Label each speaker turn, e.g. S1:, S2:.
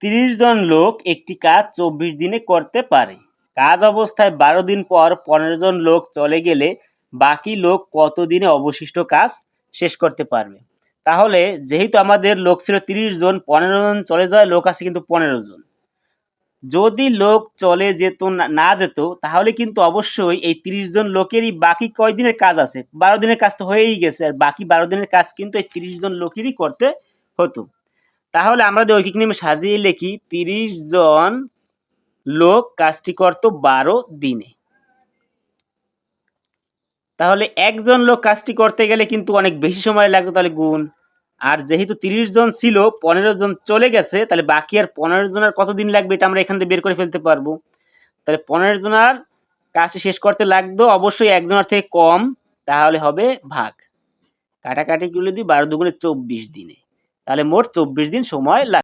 S1: 30 জন লোক একটি কাজ 24 দিনে করতে পারে। কাজ অবস্থায় 12 দিন পর 15 জন লোক চলে গেলে বাকি লোক কত দিনে অবশিষ্ট কাজ শেষ করতে পারবে? তাহলে যেহেতু আমাদের লোক ছিল 30 জন, 15 জন চলে যাওয়ার লোক আছে কিন্তু 15 জন। যদি লোক চলে যেত না যেত তাহলে কিন্তু অবশ্যই এই 30 জন লোকেরই বাকি কয় দিনের কাজ আছে, 12 দিনের কাজ তো হয়েই গেছে, আর বাকি 12 দিনের কাজ কিন্তু এই 30 জন লোকেরই করতে হতো। তাহলে আমরা ঐকিক নিয়মে সাজিয়ে লিখি 30 জন লোক কাজটি করত 12 দিনে। তাহলে একজন লোক কাজটি করতে গেলে কিন্তু অনেক বেশি সময় লাগতো, তাহলে গুণ। আর যেহেতু 30 জন ছিল, 15 জন চলে গেছে, তাহলে বাকি আর 15 জনের কতদিন লাগবে এটা আমরা এখান থেকে বের করে ফেলতে পারবো। তাহলে 15 জনের কাজটি শেষ করতে লাগতো অবশ্যই একজনের থেকে কম, তাহলে হবে ভাগ। কাটাকাটি গুলো দিই 12 দুগুণে 24 দিনে, তাহলে মোট 24 দিন সময় লাগবে।